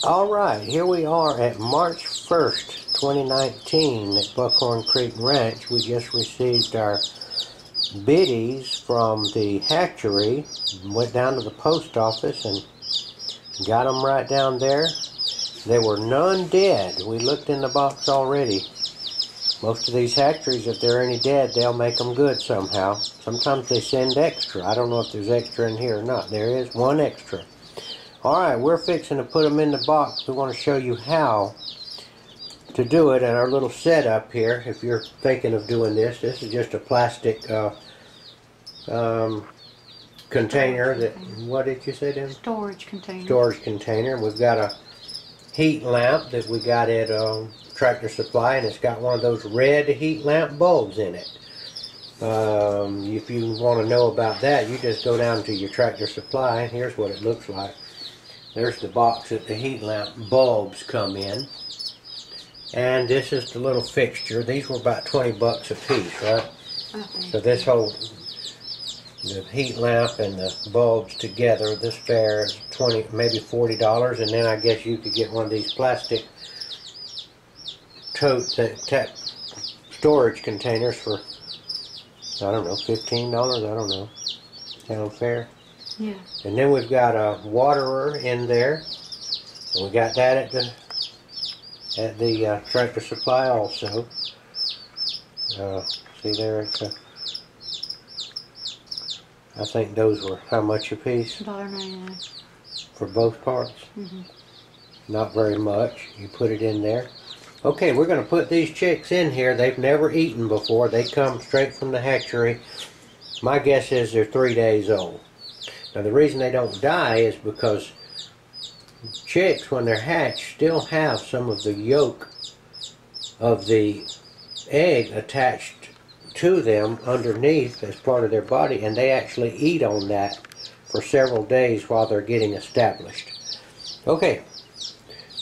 Alright, here we are at March 1st, 2019 at Buckhorn Creek Ranch. We just received our biddies from the hatchery, went down to the post office and got them right down there. There were none dead. We looked in the box already. Most of these hatcheries, if there are any dead, they'll make them good somehow. Sometimes they send extra. I don't know if there's extra in here or not. There is one extra. Alright, we're fixing to put them in the box. We want to show you how to do it and our little setup here. If you're thinking of doing this, this is just a plastic container that, what did you say, Dan? Storage container. Storage container. We've got a heat lamp that we got at Tractor Supply, and it's got one of those red heat lamp bulbs in it. If you want to know about that, you just go down to your Tractor Supply. Here's what it looks like. There's the box that the heat lamp bulbs come in. And this is the little fixture. These were about 20 bucks a piece, right? So this whole, the heat lamp and the bulbs together, this fair is $20, maybe $40. And then I guess you could get one of these plastic tote storage containers for, I don't know, $15, I don't know. Sound fair? Yeah. And then we've got a waterer in there, and we got that at the Tractor Supply also. See there, it's I think those were how much a piece? $1.99. For both parts? Mm-hmm. Not very much. You put it in there. Okay, we're going to put these chicks in here. They've never eaten before. They come straight from the hatchery. My guess is they're 3 days old. Now the reason they don't die is because chicks, when they're hatched, still have some of the yolk of the egg attached to them underneath as part of their body, and they actually eat on that for several days while they're getting established. Okay,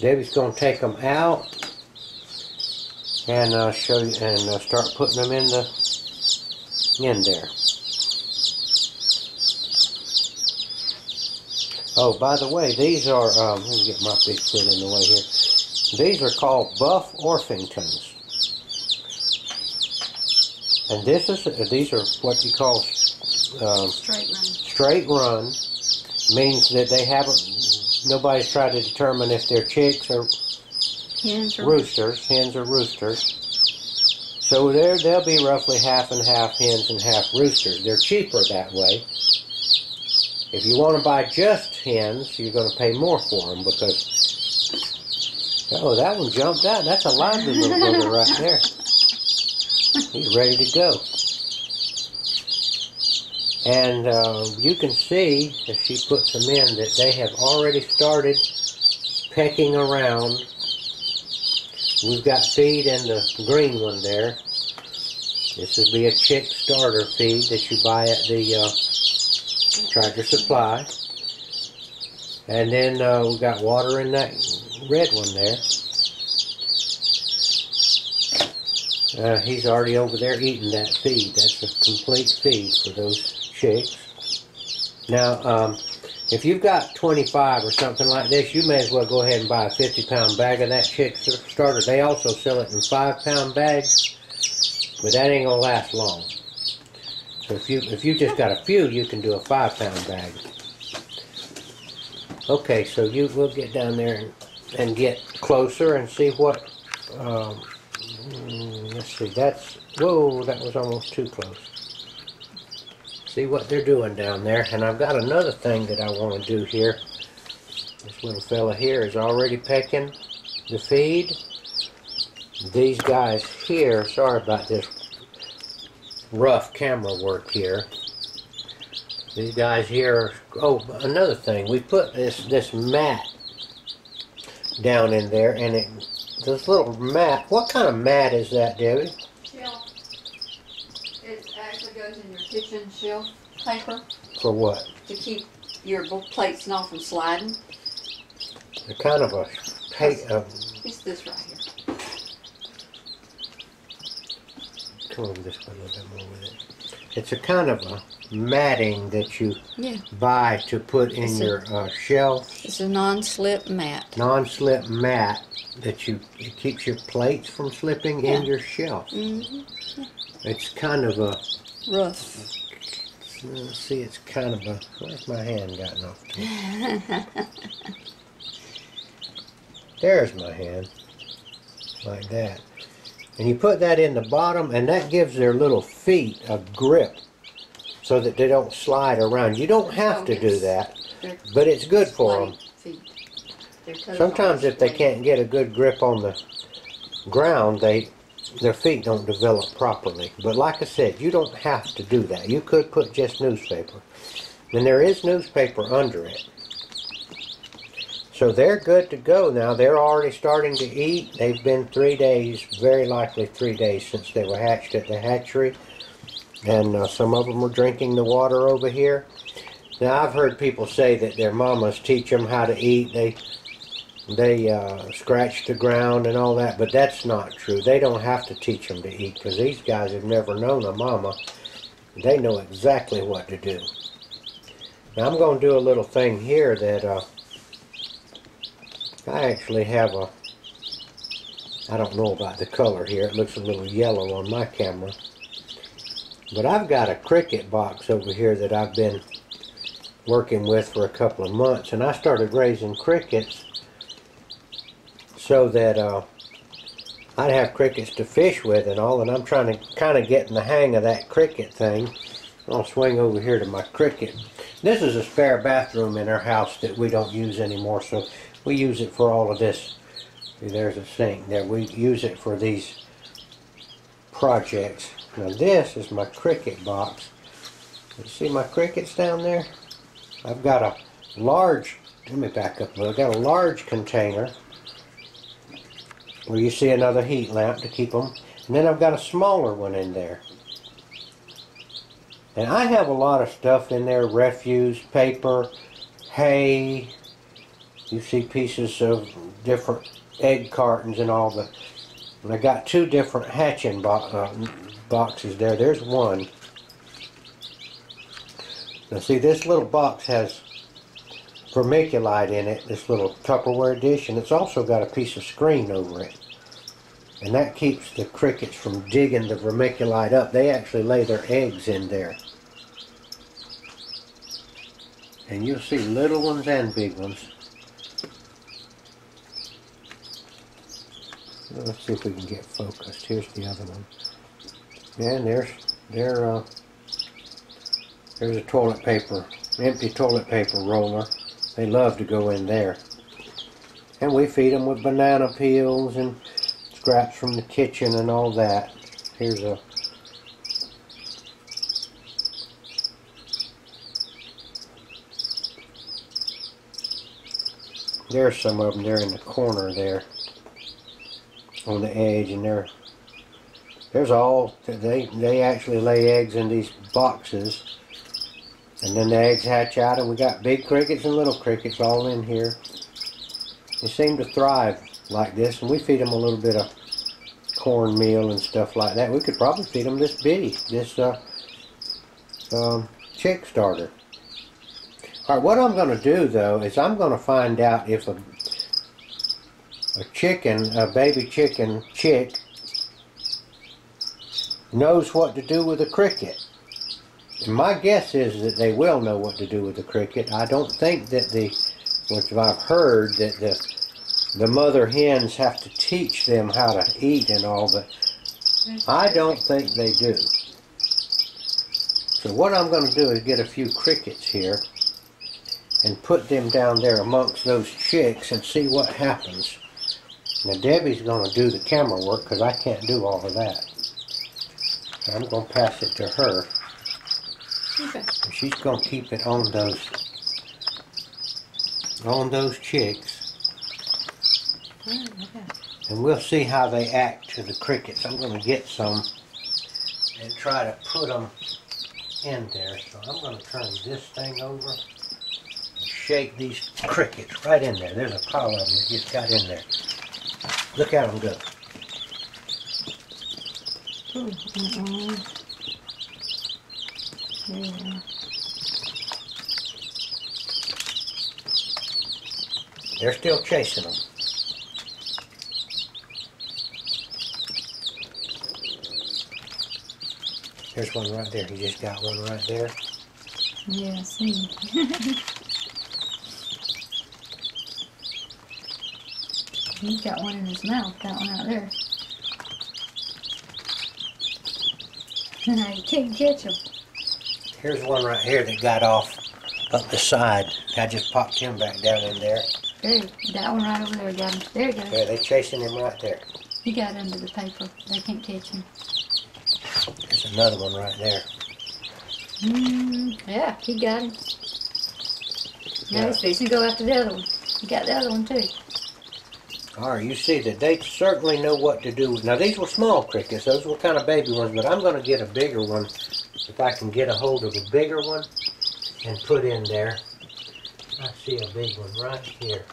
Debbie's going to take them out and show you and start putting them in there. Oh, by the way, these are, let me get my big foot in the way here. These are called Buff Orpingtons. And these are what you call Straight run. Straight run. Means that they haven't, nobody's tried to determine if they're chicks or Hens or roosters, hens or roosters. So they'll be roughly half and half hens and half roosters. They're cheaper that way. If you want to buy just hens, you're going to pay more for them because, oh, that one jumped out. That's a lively little bugger right there. He's ready to go. And you can see, as she puts them in, that they have already started pecking around. We've got feed in the green one there. This would be a chick starter feed that you buy at the Tractor Supply. And then we've got water in that red one there. He's already over there eating that feed. That's a complete feed for those chicks. Now, if you've got 25 or something like this, you may as well go ahead and buy a 50-pound bag of that chick starter. They also sell it in 5-pound bags, but that ain't gonna last long. So if you just got a few, you can do a 5-pound bag. Okay, so we'll get down there and get closer and see what. Let's see. Whoa, that was almost too close. See what they're doing down there. And I've got another thing that I want to do here. This little fella here is already pecking the feed. These guys here, sorry about this rough camera work here. These guys here, oh, another thing. We put this mat down in there, and this little mat, what kind of mat is that, Debbie? Shelf. It actually goes in your kitchen shelf paper. For what? To keep your plates not from sliding. A kind of a It's this right here. come over this way a little bit more with it. It's a kind of a matting that you Yeah. buy to put in It's a- your shelf. It's a non-slip mat. Non-slip mat that it keeps your plates from slipping in Yeah. your shelf. Mm-hmm. It's kind of a, Rough. let's see, it's kind of a, where's my hand gotten off to? There's my hand, like that. And you put that in the bottom, and that gives their little feet a grip so that they don't slide around. You don't have to do that, They're but it's good for them. slate feet. Their toes Sometimes are if they slate. can't get a good grip on the ground, their feet don't develop properly. But like I said, you don't have to do that. You could put just newspaper. And there is newspaper under it. So they're good to go now. They're already starting to eat. They've been 3 days, very likely 3 days since they were hatched at the hatchery. And some of them were drinking the water over here. Now I've heard people say that their mamas teach them how to eat. They scratch the ground and all that, but that's not true. They don't have to teach them to eat because these guys have never known a mama. They know exactly what to do. Now I'm going to do a little thing here that I actually have I don't know about the color here. It looks a little yellow on my camera. But I've got a cricket box over here that I've been working with for a couple of months, and I started raising crickets so that I'd have crickets to fish with and all, and I'm trying to kind of get in the hang of that cricket thing. I'll swing over here to my cricket. This is a spare bathroom in our house that we don't use anymore, so we use it for all of this. See, there's a sink there. We use it for these projects. Now this is my cricket box. You see my crickets down there? I've got a large, let me back up a little. I've got a large container where you see another heat lamp to keep them. And then I've got a smaller one in there. And I have a lot of stuff in there, refuse, paper, hay. You see pieces of different egg cartons and all that. And I got 2 different hatching boxes there. There's one. Now see, this little box has vermiculite in it, this little Tupperware dish, and it's also got a piece of screen over it. And that keeps the crickets from digging the vermiculite up. They actually lay their eggs in there. And you'll see little ones and big ones. Let's see if we can get focused. Here's the other one. And there's a toilet paper, empty toilet paper roller. They love to go in there. And we feed them with banana peels and scraps from the kitchen and all that. There's some of them. They're in the corner there, on the edge, and they actually lay eggs in these boxes, and then the eggs hatch out, and we got big crickets and little crickets all in here. They seem to thrive like this, and we feed them a little bit of cornmeal and stuff like that. We could probably feed them this chick starter. All right, what I'm going to do though is I'm going to find out if a baby chicken chick knows what to do with a cricket. And my guess is that they will know what to do with the cricket. I don't think that which I've heard that the mother hens have to teach them how to eat and all, but I don't think they do. So what I'm going to do is get a few crickets here and put them down there amongst those chicks and see what happens. Now Debbie's going to do the camera work because I can't do all of that. I'm going to pass it to her. Okay. And she's going to keep it on those chicks. Oh, okay. And we'll see how they act to the crickets. I'm going to get some and try to put them in there. So I'm going to turn this thing over and shake these crickets right in there. There's a pile of them that just got in there. Look at them go. There you are. They're still chasing them. There's one right there. He just got one right there. Yeah, I see. He's got one in his mouth, that one out there. You can't catch him. Here's one right here that got off up the side. I just popped him back down in there. There, that one right over there got him. There you go. Yeah, they chasing him right there. He got under the paper. They can't catch him. There's another one right there. Yeah, he got him. Now Yeah. he's fixing to go after the other one. He got the other one too. All right, you see that they certainly know what to do. Now, these were small crickets. Those were kind of baby ones, but I'm going to get a bigger one if I can get a hold of a bigger one and put in there. I see a big one right here.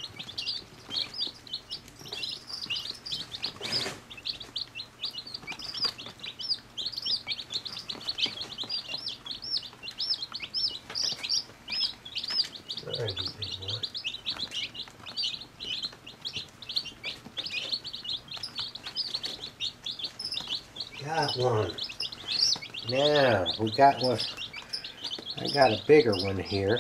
There you big boy. Got one. Now, we got one. I got a bigger one here.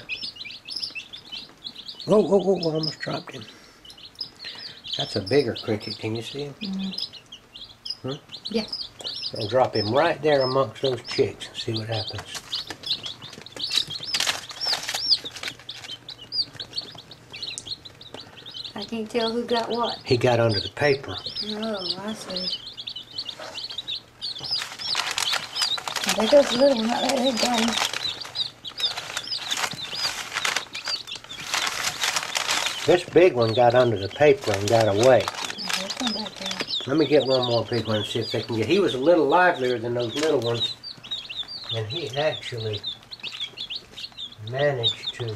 Oh, almost dropped him. That's a bigger cricket. Can you see him? Mm-hmm. Hmm? Yeah. I'll drop him right there amongst those chicks and see what happens. I can't tell who got what. He got under the paper. Oh, I see. There goes the little one right there. There you go. This big one got under the paper and got away. He'll come back out. Let me get one more big one and see if they can get. He was a little livelier than those little ones, and he actually managed to.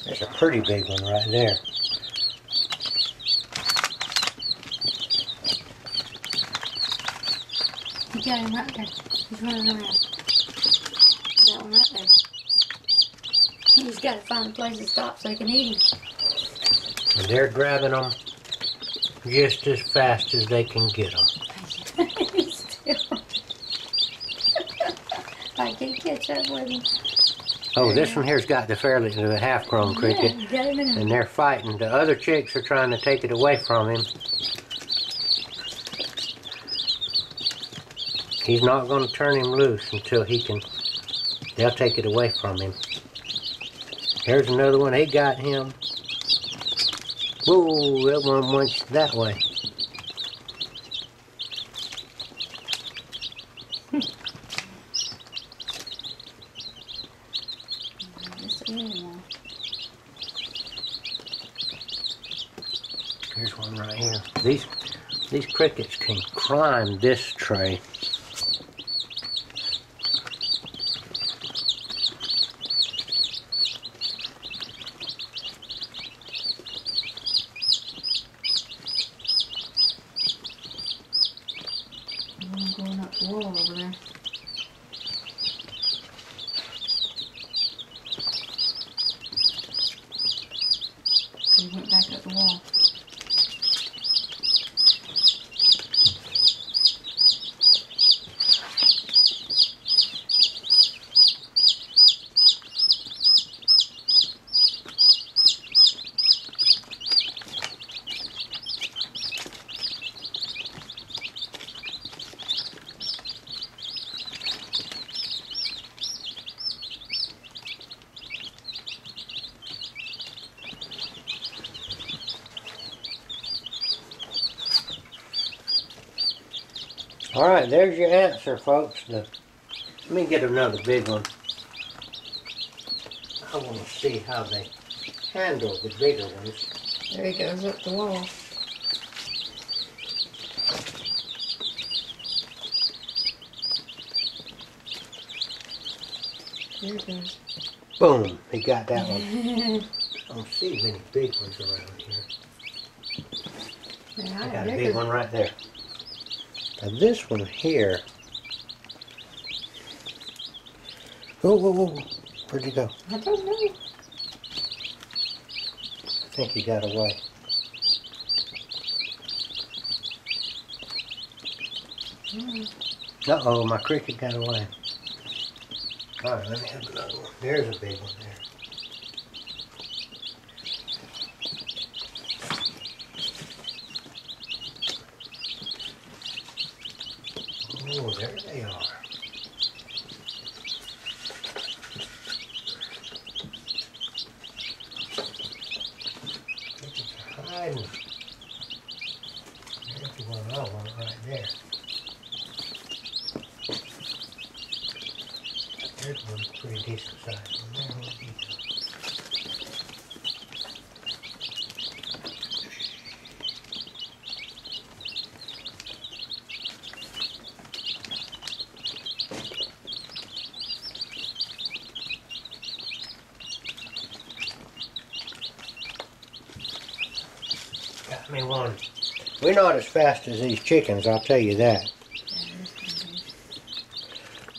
There's a pretty big one right there. You got him right there. He's running around. That one right there. He's got to find a place to stop so he can eat him. And they're grabbing them just as fast as they can get them. He's still. I can't catch up with him. Oh, this one here's got the half-grown cricket, Yeah, you got him in and they're fighting. The other chicks are trying to take it away from him. He's not going to turn him loose until he can. They'll take it away from him. Here's another one. He got him. Whoa, that one went that way. Here's one right here. These crickets can climb this tray. One going up the wall over there. He went back up the wall. All right, there's your answer, folks. Let me get another big one. I want to see how they handle the bigger ones. There he goes up the wall. There it goes. Boom, he got that one. I don't see many big ones around here. Yeah, I got a big one right there. Now this one here. Whoa, whoa, whoa. Where'd you go? I don't know. I think he got away. Uh-oh, my cricket got away. Alright, let me have another one. There's a big one there. Oh, there they are. Crickets are hiding. There's the one I want right there. There's one pretty decent size one there. Where'd he go? Got me one. We're not as fast as these chickens, I'll tell you that.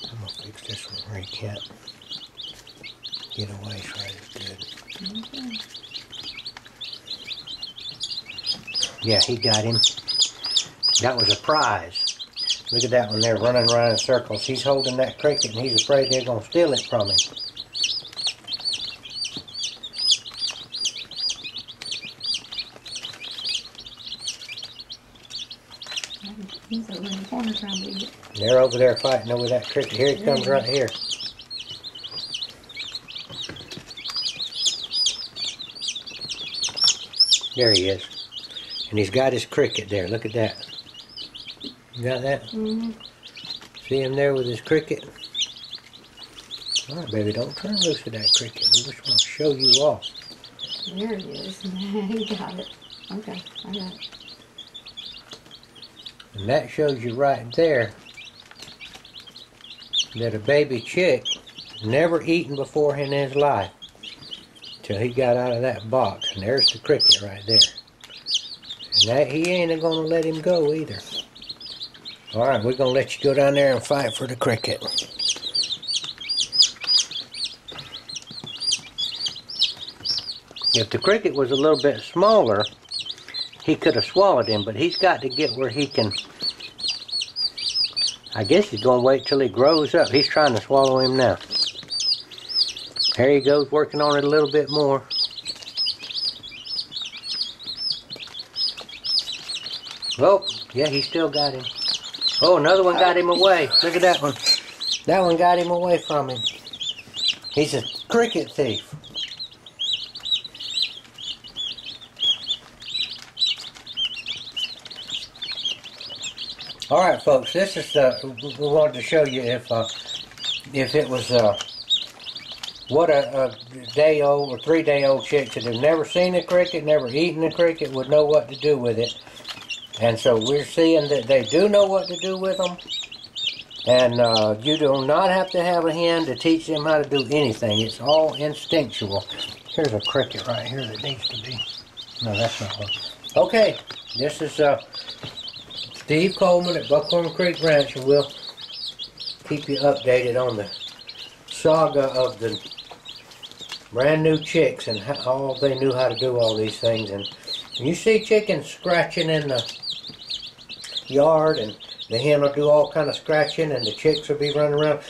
I'm gonna fix this one where he can't get away right as good. Okay. Yeah, he got him. That was a prize. Look at that one there running around in circles. He's holding that cricket and he's afraid they're gonna steal it from him. He's over in the corner trying to eat it. They're over there fighting over that cricket. Here he comes right here. There he is. And he's got his cricket there. Look at that. You got that? Mm-hmm. See him there with his cricket? All right, baby, don't turn loose of that cricket. We just want to show you off. There he is. He got it. Okay, I got it. And that shows you right there that a baby chick never eaten before in his life till he got out of that box. And there's the cricket right there. And that he ain't gonna let him go either. All right, we're gonna let you go down there and fight for the cricket. If the cricket was a little bit smaller, he could have swallowed him, but he's got to get where he can. I guess he's going to wait till he grows up. He's trying to swallow him now. There he goes, working on it a little bit more. Oh, yeah, he still got him. Oh, another one got him away. Look at that one. That one got him away from him. He's a cricket thief. All right, folks. This is we wanted to show you if it was what a day-old or 3-day-old chick that have never seen a cricket, never eaten a cricket, would know what to do with it. And so we're seeing that they do know what to do with them. And you do not have to have a hen to teach them how to do anything. It's all instinctual. Here's a cricket right here that needs to be. No, that's not one. Okay, this is Steve Coleman at Buckhorn Creek Ranch, and we'll keep you updated on the saga of the brand new chicks and how they knew how to do all these things. And when you see chickens scratching in the yard, and the hen will do all kind of scratching, and the chicks will be running around.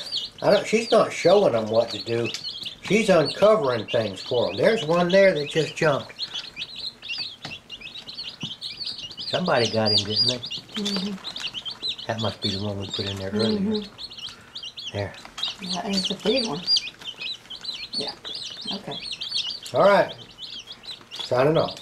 She's not showing them what to do. She's uncovering things for them. There's one there that just jumped. Somebody got him, didn't they? Mm-hmm. That must be the one we put in there earlier. Mm-hmm. There. That is the big one. Yeah. Okay. All right. Signing off.